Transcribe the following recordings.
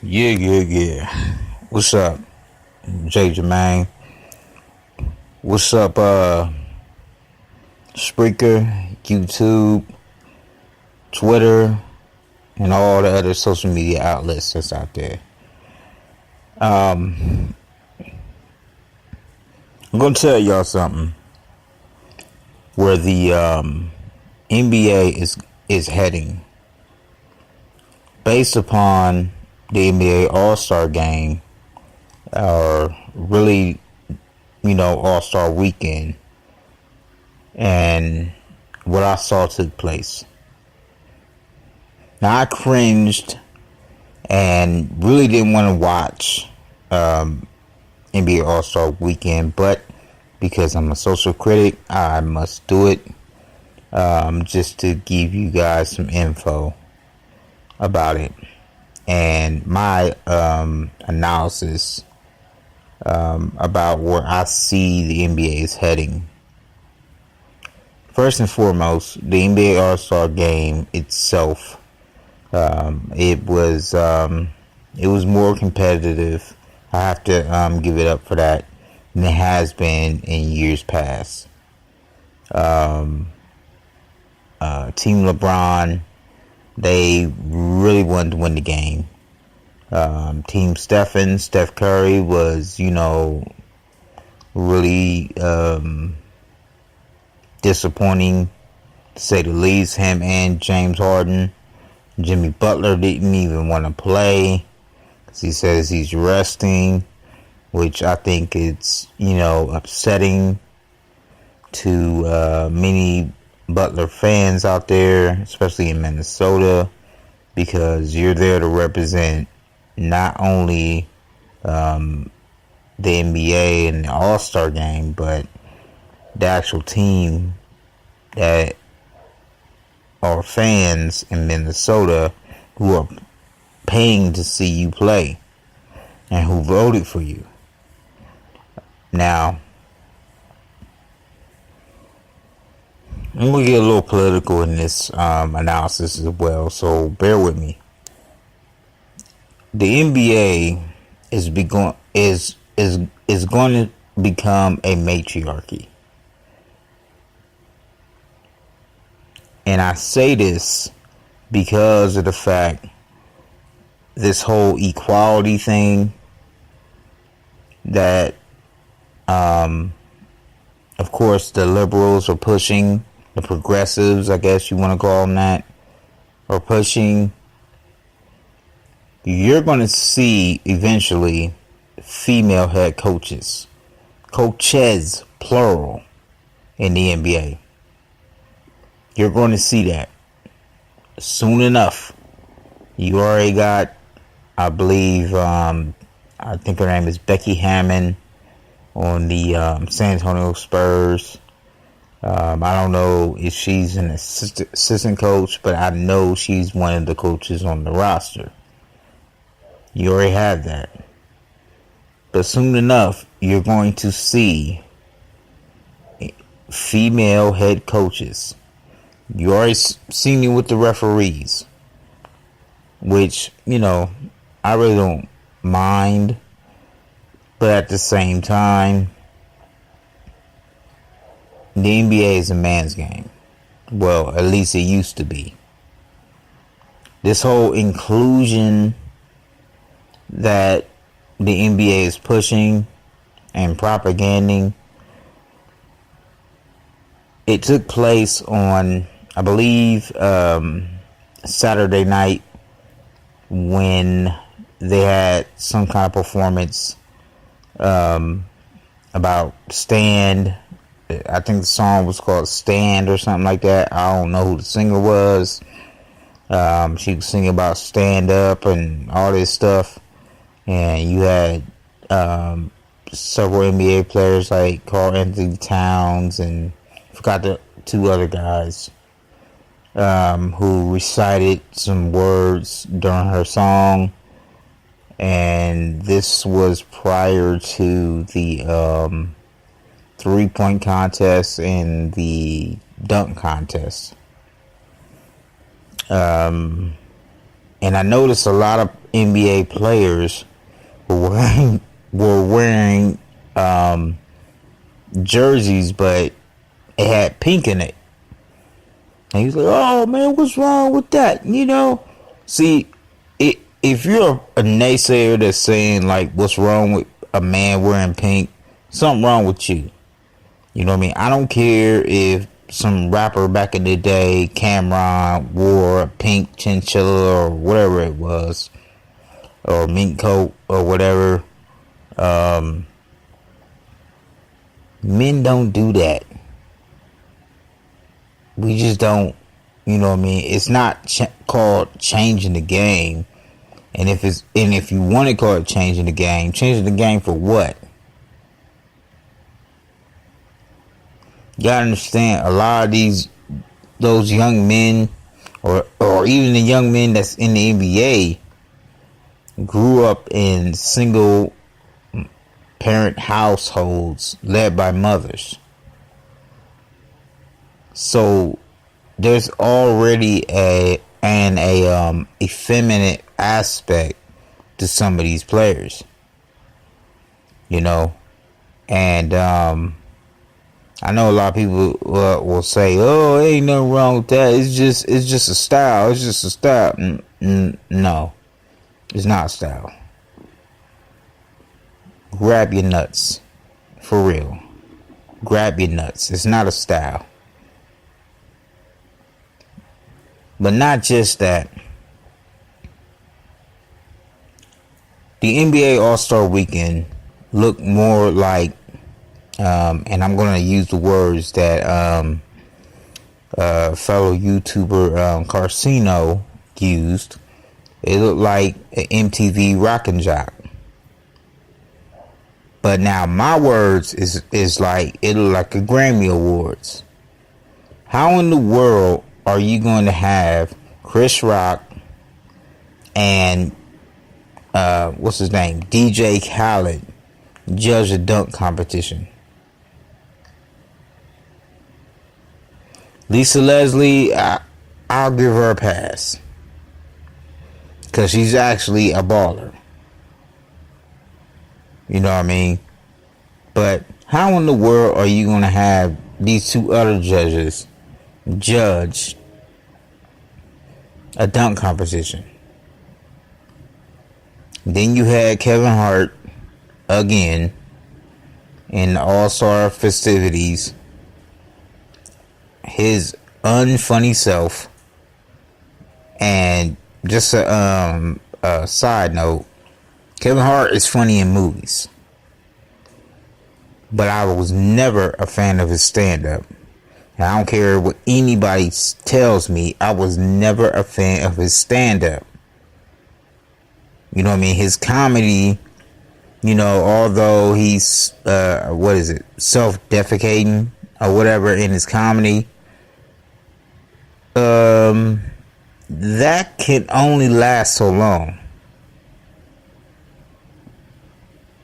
Yeah. What's up, Jay Jermaine? What's up, Spreaker, YouTube, Twitter, and all the other social media outlets that's out there. I'm gonna tell y'all something. Where the NBA is heading, based upon the NBA All-Star Game, or really, All-Star Weekend, and what I saw took place. Now, I cringed and really didn't want to watch NBA All-Star Weekend, but because I'm a social critic, I must do it, just to give you guys some info about it and my analysis about where I see the NBA is heading. First and foremost, the NBA All-Star Game itself, it was more competitive. I have to give it up for that than it has been in years past. Team LeBron, they really wanted to win the game. Team Steph Curry was, really disappointing, to say the least. Him and James Harden. Jimmy Butler didn't even want to play because he says he's resting, which I think it's, upsetting to many Butler fans out there, especially in Minnesota, because you're there to represent not only the NBA and the All-Star Game, but the actual team that are fans in Minnesota who are paying to see you play and who voted for you. Now, I'm going to get a little political in this analysis as well, so bear with me. The NBA is going to become a matriarchy. And I say this because of the fact this whole equality thing that, of course, the liberals are pushing, the progressives, I guess you want to call them that, are pushing. You're going to see eventually female head coaches, plural, in the NBA. You're going to see that soon enough. You already got, I believe, I think her name is Becky Hammon on the San Antonio Spurs. I don't know if she's an assistant coach, but I know she's one of the coaches on the roster. You already have that. But soon enough, you're going to see female head coaches. You already seen it with the referees, which, I really don't mind. But at the same time, the NBA is a man's game. Well, at least it used to be. This whole inclusion that the NBA is pushing and propagating, it took place on, I believe, Saturday night, when they had some kind of performance about Stand. I think the song was called Stand or something like that. I don't know who the singer was. She was singing about stand up and all this stuff. And you had several NBA players like Karl Anthony Towns and forgot the two other guys who recited some words during her song. And this was prior to the 3-point contest and the dunk contest. And And I noticed a lot of NBA players were wearing jerseys, but it had pink in it. And he's like, "Oh man, what's wrong with that?" See, if you're a naysayer that's saying like, "What's wrong with a man wearing pink?" Something wrong with you. You know what I mean? I don't care if some rapper back in the day, Cameron, wore a pink chinchilla or whatever it was, or mink coat or whatever. Men don't do that. We just don't. You know what I mean? It's not called changing the game. And if you want to call it changing the game for what? You gotta understand, a lot of those young men, or even the young men that's in the NBA, grew up in single parent households led by mothers. So there's already an effeminate aspect to some of these players, and I know a lot of people will say, "Oh, ain't nothing wrong with that. It's just a style. It's just a style." No, it's not a style. Grab your nuts, for real. Grab your nuts. It's not a style. But not just that. The NBA All-Star Weekend looked more like, and I'm going to use the words that fellow YouTuber Carcino used. It looked like an MTV Rockin' Jock. But now my words is like, it looked like a Grammy Awards. How in the world are you going to have Chris Rock and what's his name, DJ Khaled, judge a dunk competition? Lisa Leslie, I'll give her a pass, because she's actually a baller. You know what I mean? But how in the world are you going to have these two other judges judge a dunk competition? Then you had Kevin Hart again in the All-Star festivities, his unfunny self. And just a side note, Kevin Hart is funny in movies, but I was never a fan of his stand-up. And I don't care what anybody tells me, I was never a fan of his stand-up. You know what I mean? His comedy, although he's, self-defecating or whatever in his comedy, that can only last so long.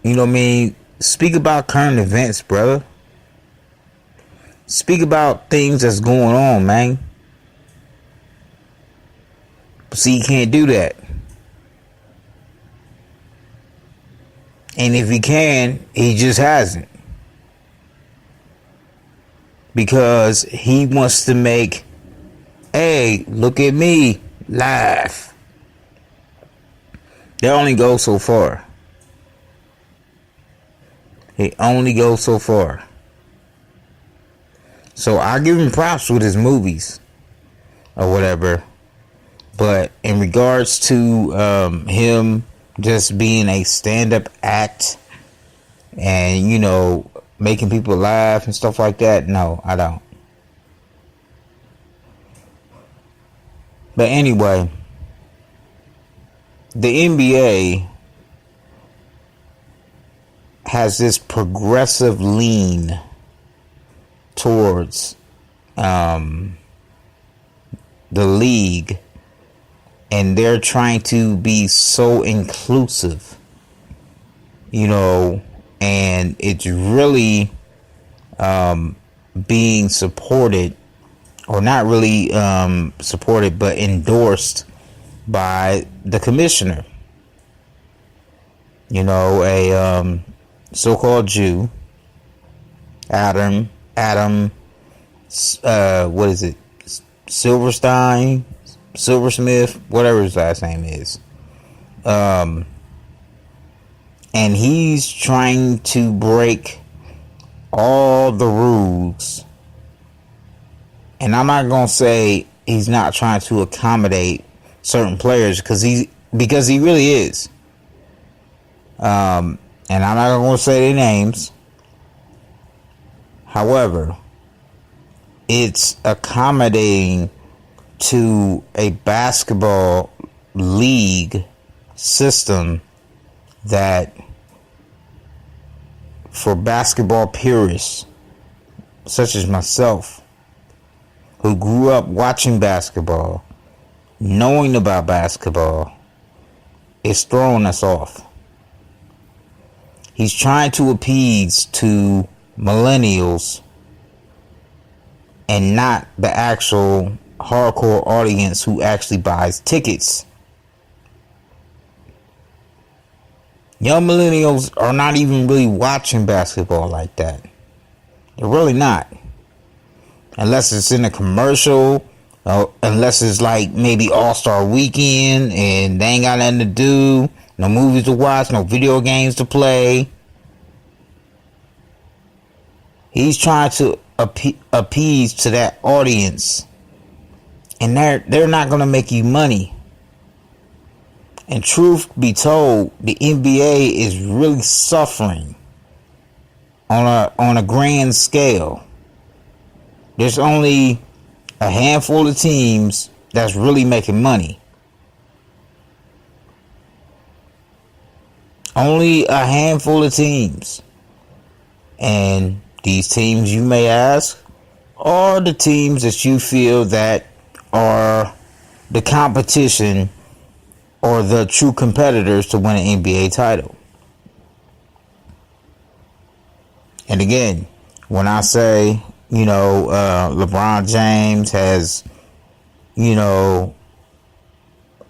You know what I mean? Speak about current events, brother. Speak about things that's going on, man. But see, you can't do that. And if he can, he just hasn't. Because he wants to make, "Hey, look at me," laugh. They only go so far. He only goes so far. So I give him props with his movies or whatever. But in regards to him just being a stand-up act and, making people laugh and stuff like that, no, I don't. But anyway, the NBA has this progressive lean towards the league, and they're trying to be so inclusive, and it's really being supported, or not really supported, but endorsed by the commissioner. You know, a so-called Jew, Adam, what is it? Silversmith, whatever his last name is. And he's trying to break all the rules. And I'm not going to say he's not trying to accommodate certain players because he really is. And I'm not going to say their names. However, it's accommodating to a basketball league system that, for basketball purists such as myself, who grew up watching basketball, knowing about basketball, is throwing us off. He's trying to appease to millennials and not the actual hardcore audience who actually buys tickets. Young millennials are not even really watching basketball like that. They're really not. Unless it's in a commercial, unless it's like maybe All-Star Weekend and they ain't got nothing to do, no movies to watch, no video games to play. He's trying to appease to that audience, and they're not going to make you money. And truth be told, the NBA is really suffering on a grand scale. There's only a handful of teams that's really making money. Only a handful of teams. And these teams, you may ask, are the teams that you feel that are the competition or the true competitors to win an NBA title. And again, when I say, LeBron James has, a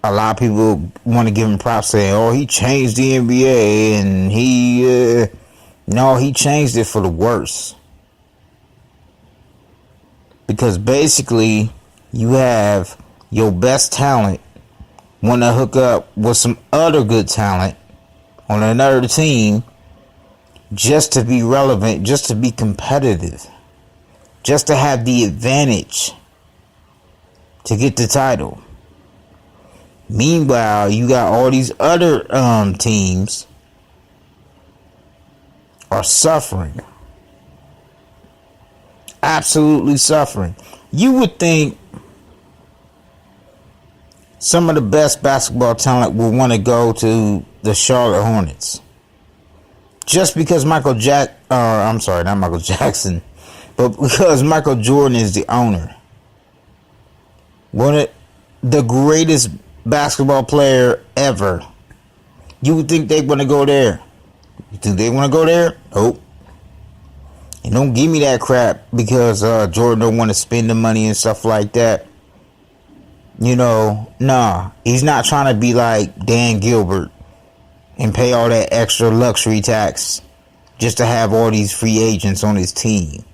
lot of people want to give him props saying, oh, he changed the NBA and he changed it for the worse. Because basically, you have your best talent want to hook up with some other good talent on another team just to be relevant, just to be competitive, just to have the advantage to get the title. Meanwhile, you got all these other teams are suffering. Absolutely suffering. You would think some of the best basketball talent will want to go to the Charlotte Hornets. Just because not Michael Jackson, but because Michael Jordan is the owner. One of the greatest basketball player ever. You would think they want to go there. You think they want to go there? Nope. And don't give me that crap because Jordan don't want to spend the money and stuff like that. Nah. He's not trying to be like Dan Gilbert and pay all that extra luxury tax just to have all these free agents on his team.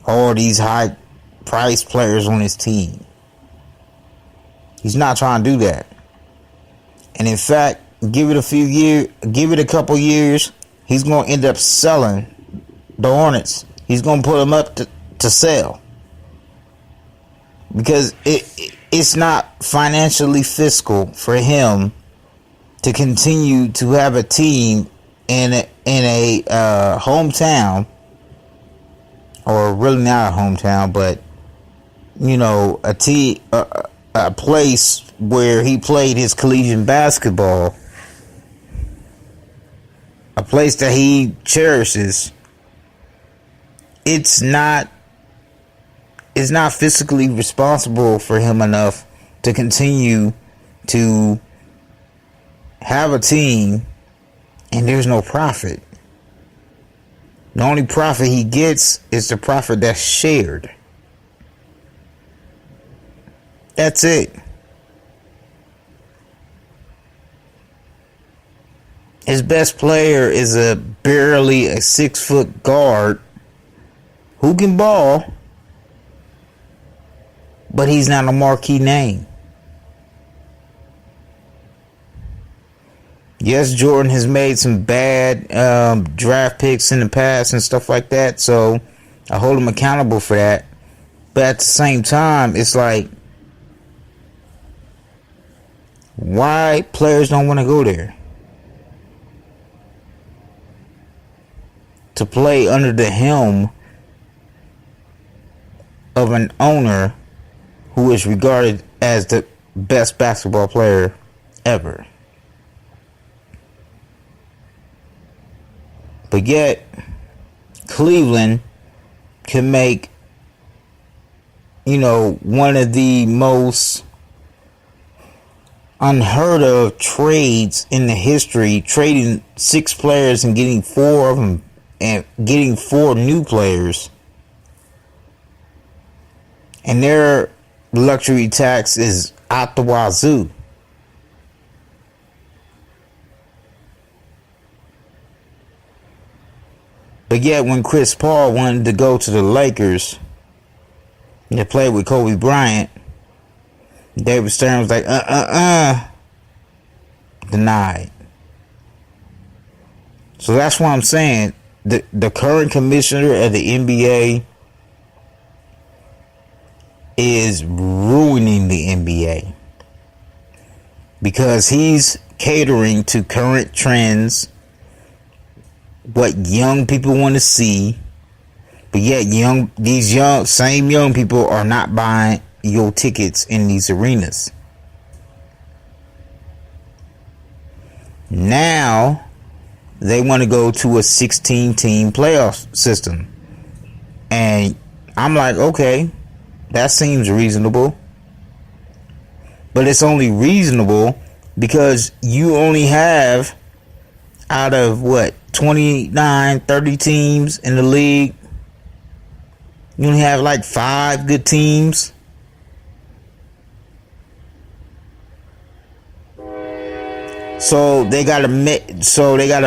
All these high price players on his team. He's not trying to do that. And in fact, give it a couple years, he's going to end up selling the Hornets. He's going to put them up to sell. Because it's not financially fiscal for him to continue to have a team in a hometown, or really not a hometown, but a place where he played his collegiate basketball, a place that he cherishes. It's not physically responsible for him enough to continue to have a team and there's no profit. The only profit he gets is the profit that's shared. That's it. His best player is barely a 6-foot guard who can ball, but he's not a marquee name. Yes, Jordan has made some bad draft picks in the past and stuff like that, so I hold him accountable for that. But at the same time, it's like, why players don't want to go there? To play under the helm of an owner who is regarded as the best basketball player ever. But yet, Cleveland can make, one of the most unheard of trades in the history, trading 6 players and getting 4 of them, and getting 4 new players. And their luxury tax is out the wazoo. But yet, when Chris Paul wanted to go to the Lakers to play with Kobe Bryant, David Stern was like, denied. So that's why I'm saying the current commissioner of the NBA is ruining the NBA because he's catering to current trends, what young people want to see, but yet these same young people are not buying your tickets in these arenas. Now they want to go to a 16-team playoff system, and I'm like, okay, that seems reasonable, but it's only reasonable because you only have, out of 29, 30 teams in the league, you only have like 5 good teams. So they gotta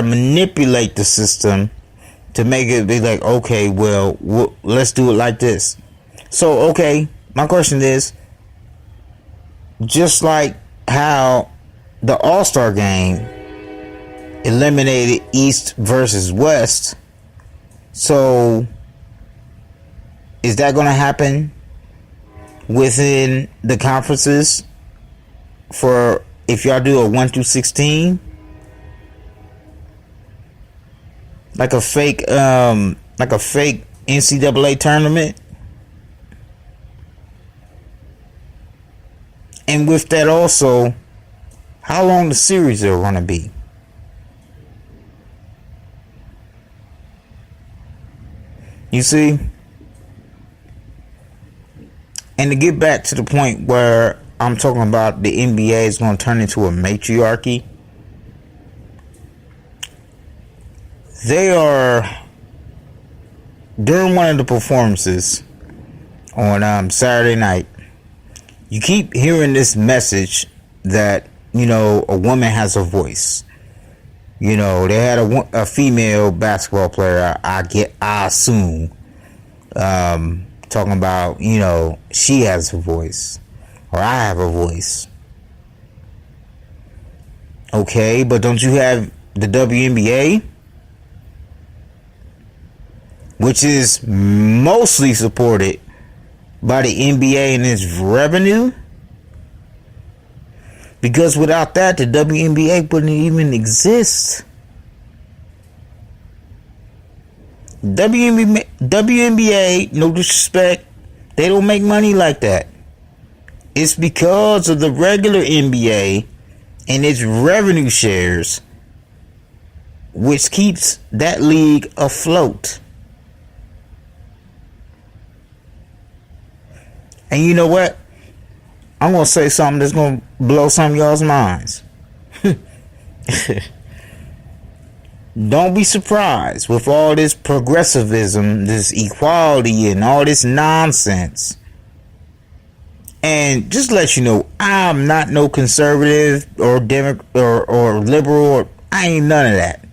manipulate the system to make it be like, okay, well, let's do it like this. So, okay, my question is, just like how the All-Star game eliminated East versus West, so is that going to happen within the conferences for if y'all do a 1-16, like a fake NCAA tournament? And with that also, how long the series are going to be? You see? And to get back to the point where I'm talking about the NBA is going to turn into a matriarchy, they are, during one of the performances on Saturday night, you keep hearing this message that, a woman has a voice. They had a female basketball player, I assume, talking about, she has a voice, or I have a voice. Okay, but don't you have the WNBA, which is mostly supported by the NBA and its revenue? Because without that, the WNBA wouldn't even exist. WNBA, no disrespect, they don't make money like that. It's because of the regular NBA and its revenue shares, which keeps that league afloat. And you know what? I'm going to say something that's going to blow some of y'all's minds. Don't be surprised with all this progressivism, this equality, and all this nonsense. And just to let you know, I'm not no conservative or or liberal I ain't none of that.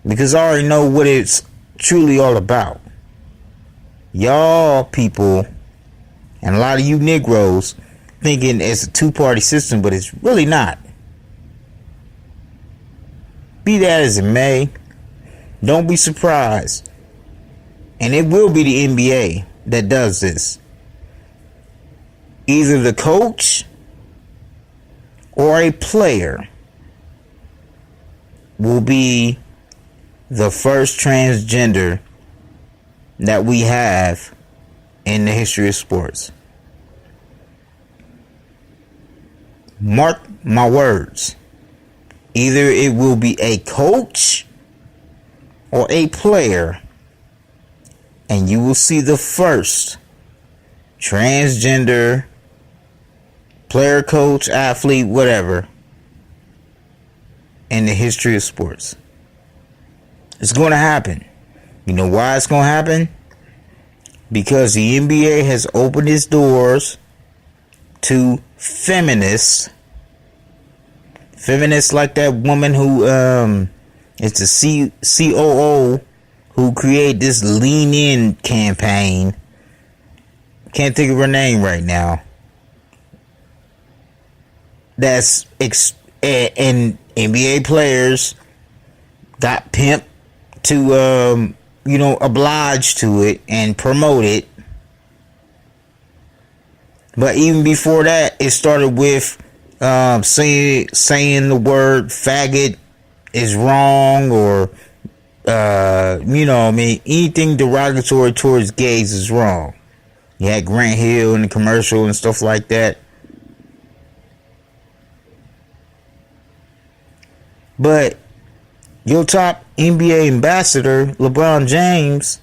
Because I already know what it's truly all about. Y'all people, and a lot of you Negroes, thinking it's a two-party system, but it's really not. Be that as it may, don't be surprised. And it will be the NBA that does this. Either the coach or a player will be the first transgender that we have in the history of sports. Mark my words. Either it will be a coach or a player, and you will see the first transgender player, coach, athlete, whatever, in the history of sports. It's going to happen. You know why it's going to happen? Because the NBA has opened its doors to feminists. Feminists like that woman who is the COO who created this Lean In campaign. Can't think of her name right now. That's and NBA players got pimped to oblige to it and promote it. But even before that, it started with saying the word faggot is wrong, or anything derogatory towards gays is wrong. You had Grant Hill in the commercial and stuff like that. But your top NBA ambassador, LeBron James,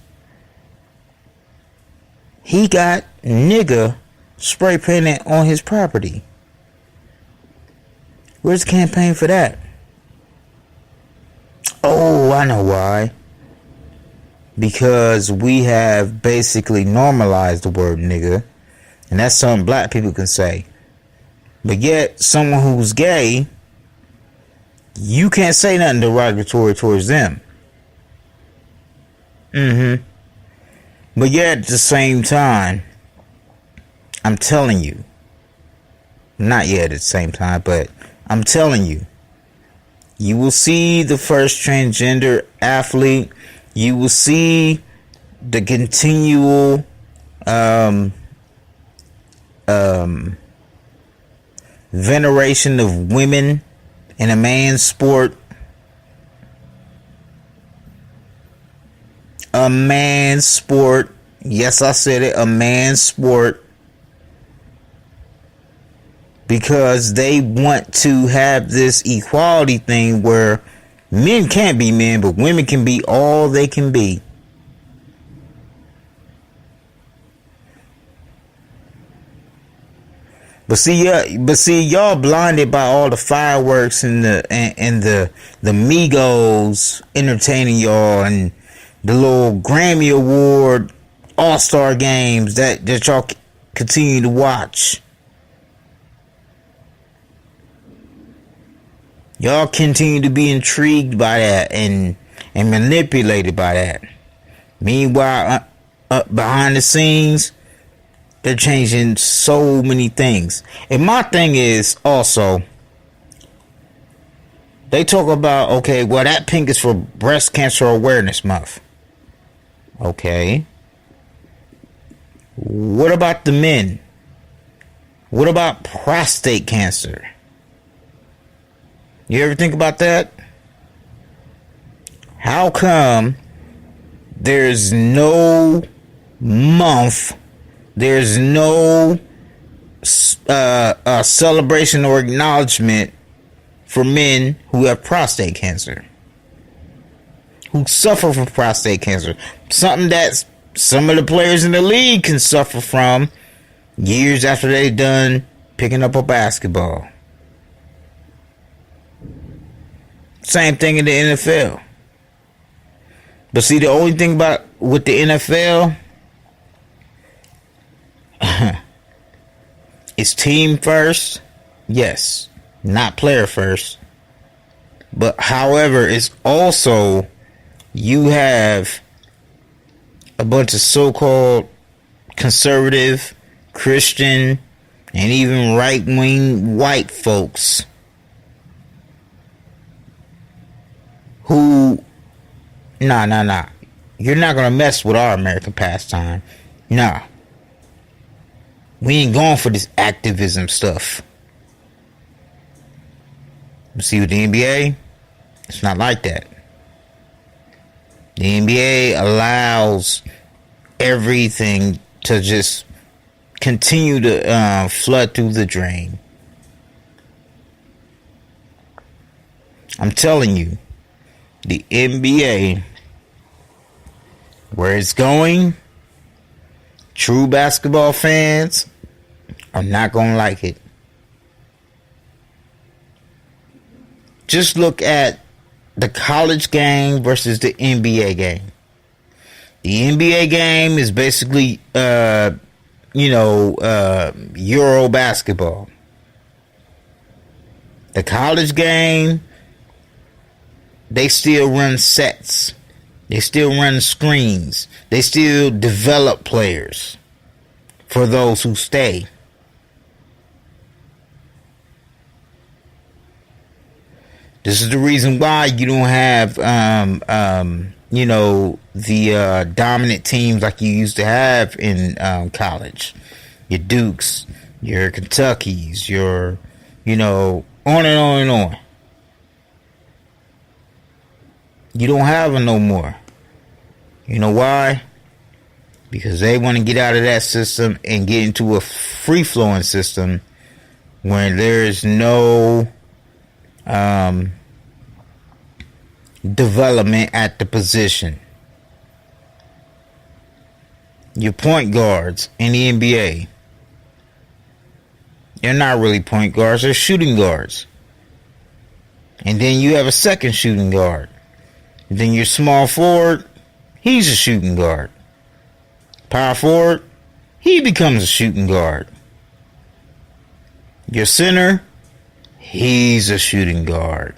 he got nigga spray painted on his property. Where's the campaign for that? Oh, I know why. Because we have basically normalized the word nigga, and that's something black people can say. But yet, someone who's gay, you can't say nothing derogatory towards them. But yet, at the same time, I'm telling you, not yet at the same time, but I'm telling you, you will see the first transgender athlete. You will see the continual veneration of women in a man's sport. A man's sport. Yes, I said it. A man's sport. Because they want to have this equality thing where men can't be men, but women can be all they can be. But see, y'all blinded by all the fireworks and the Migos entertaining y'all, and the little Grammy Award All-Star games that y'all continue to watch. Y'all continue to be intrigued by that and manipulated by that. Meanwhile, behind the scenes, they're changing so many things. And my thing is also, they talk about, okay, well, that pink is for Breast Cancer Awareness Month. Okay. What about the men? What about prostate cancer? You ever think about that? How come there's no month, there's no celebration or acknowledgement for men who have prostate cancer, who suffer from prostate cancer? Something that some of the players in the league can suffer from years after they've done picking up a basketball. Same thing in the NFL. But see, the only thing with the NFL is team first. Yes, not player first. But however, it's also, you have a bunch of so-called conservative, Christian, and even right-wing white folks who, nah. You're not gonna mess with our American pastime. Nah. We ain't going for this activism stuff. You see with the NBA, it's not like that. The NBA allows everything to just continue to flood through the drain. I'm telling you, the NBA, where it's going, true basketball fans are not going to like it. Just look at the college game versus the NBA game. The NBA game is basically, Euro basketball. The college game, they still run sets. They still run screens. They still develop players for those who stay. This is the reason why you don't have, the dominant teams like you used to have in college. Your Dukes, your Kentuckys, your, on and on and on. You don't have them no more. You know why? Because they want to get out of that system and get into a free-flowing system where there is no development at the position. Your point guards in the NBA, they're not really point guards, they're shooting guards. And then you have a second shooting guard. And then your small forward, he's a shooting guard. Power forward, he becomes a shooting guard. Your center, he's a shooting guard.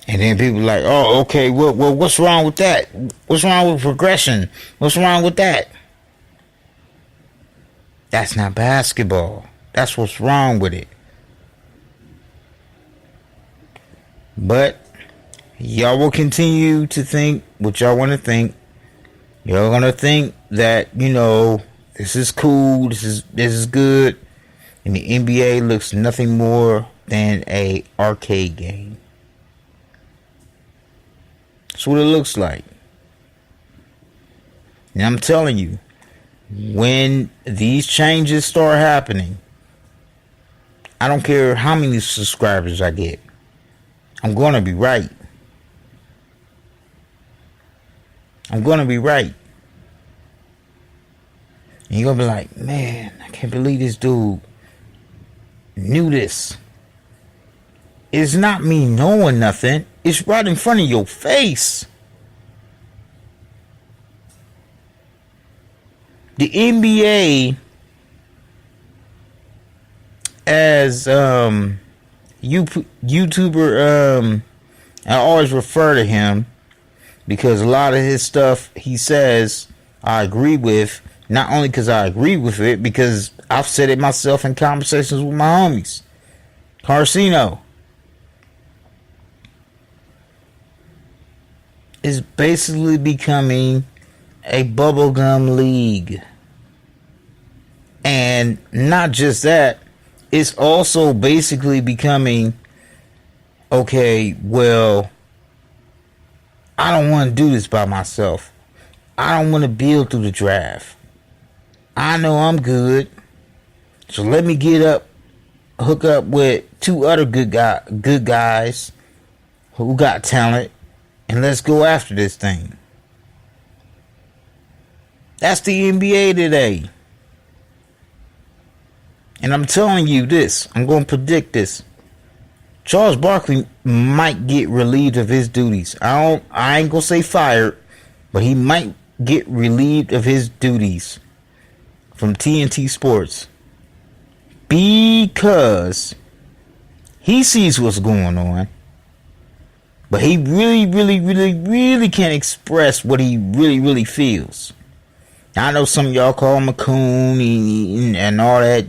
And then people are like, oh, okay, well, what's wrong with that? What's wrong with progression? What's wrong with that? That's not basketball. That's what's wrong with it. But y'all will continue to think what y'all want to think. Y'all gonna think that, this is cool, this is good. And the NBA looks nothing more than a arcade game. That's what it looks like. And I'm telling you, when these changes start happening, I don't care how many subscribers I get, I'm gonna be right. I'm gonna be right. And you're gonna be like, man, I can't believe this dude knew this. It's not me knowing nothing. It's right in front of your face. The NBA, as YouTuber, I always refer to him because a lot of his stuff he says I agree with. Not only because I agree with it, because I've said it myself in conversations with my homies. Carcino is basically becoming a bubblegum league. And not just that, it's also basically becoming, okay, well, I don't want to do this by myself. I don't want to build through the draft. I know I'm good, so let me hook up with two other good guys who got talent, and let's go after this thing. That's the NBA today. And I'm telling you this, I'm going to predict this. Charles Barkley might get relieved of his duties. I ain't going to say fired, but he might get relieved of his duties from TNT Sports because He sees what's going on. But he really can't express what he really feels. I know some of y'all call him a coon and all that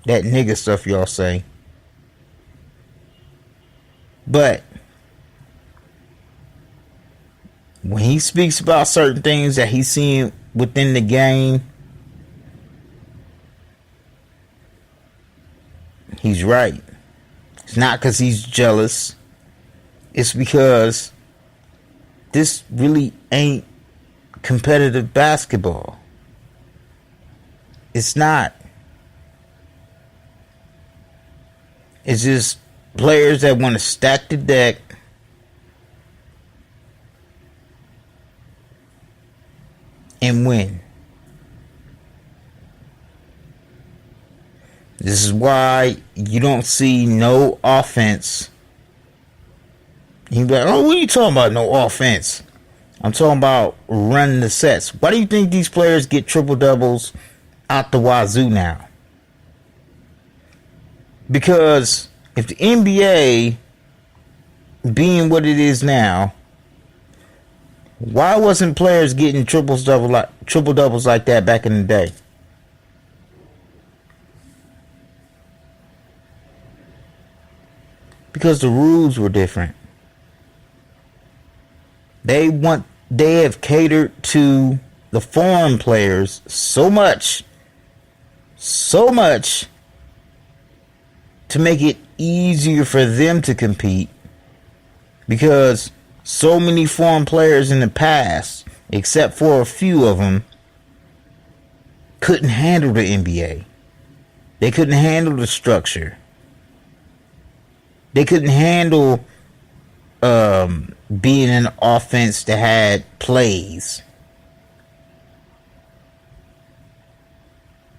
nigga stuff y'all say. But when he speaks about certain things that he's seeing within the game, he's right. It's not because he's jealous. It's because this really ain't competitive basketball. It's not. It's just players that want to stack the deck and win. This is why you don't see no offense. You be like, oh, what are you talking about? No offense. I'm talking about running the sets. Why do you think these players get triple doubles out the wazoo now? Because if the NBA being what it is now, why wasn't players getting triple doubles like that back in the day? Because the rules were different. They have catered to the foreign players so much to make it easier for them to compete, because so many foreign players in the past, except for a few of them, couldn't handle the NBA. They couldn't handle the structure. They couldn't handle being an offense that had plays.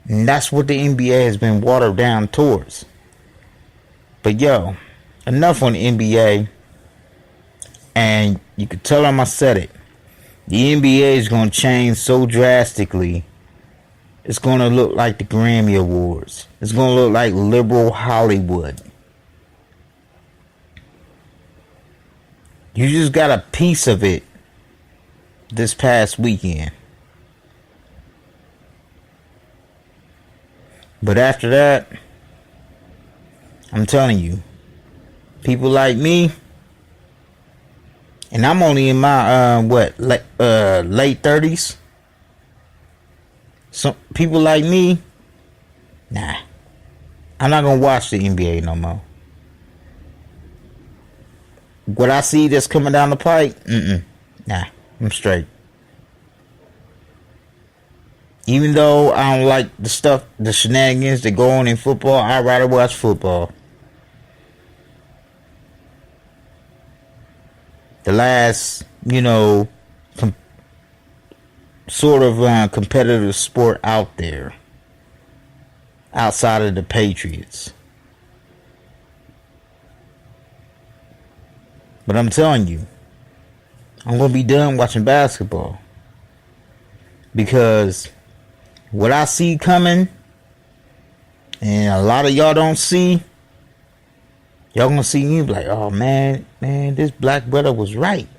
And that's what the NBA has been watered down towards. But yo, enough on the NBA. And you could tell them I said it. The NBA is going to change so drastically. It's going to look like the Grammy Awards. It's going to look like liberal Hollywood. You just got a piece of it this past weekend. But after that, I'm telling you, people like me, and I'm only in my late 30s. Some people like me, nah, I'm not gonna watch the NBA no more. What I see that's coming down the pipe, nah, I'm straight. Even though I don't like the shenanigans that go on in football, I'd rather watch football. The last, sort of competitive sport out there, outside of the Patriots. But I'm telling you, I'm going to be done watching basketball. Because what I see coming, and a lot of y'all don't see, y'all going to see me like, oh man, this black brother was right.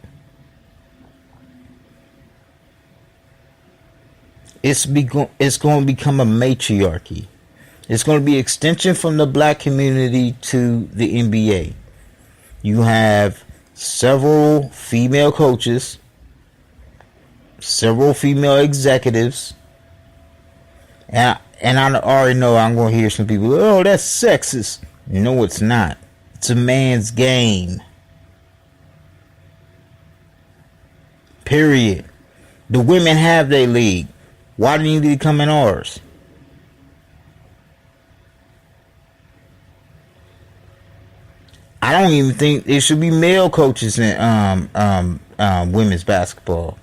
It's going to become a matriarchy. It's going to be extension from the black community to the NBA. You have several female coaches, several female executives, and I already know I'm going to hear some people, oh, that's sexist. No, it's not. It's a man's game. Period. The women have their league. Why do you need to come in ours? I don't even think there should be male coaches in women's basketball.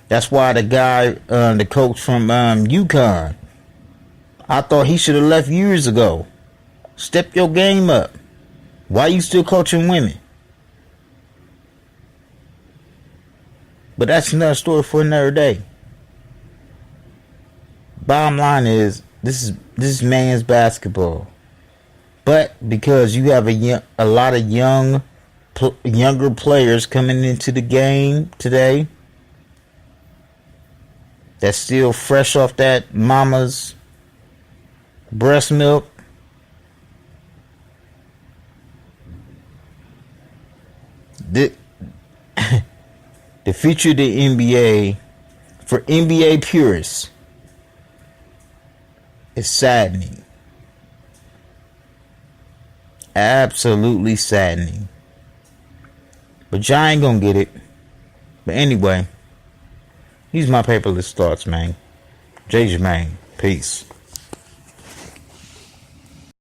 That's why the guy, the coach from UConn, I thought he should have left years ago. Step your game up. Why are you still coaching women? But that's another story for another day. Bottom line is, this is man's basketball. But because you have a lot of younger players coming into the game today that's still fresh off that mama's breast milk, the future of the NBA for NBA purists is saddening. Absolutely saddening. But y'all ain't gonna get it. But anyway, these my paperless thoughts, man. Jay Jermaine. Peace.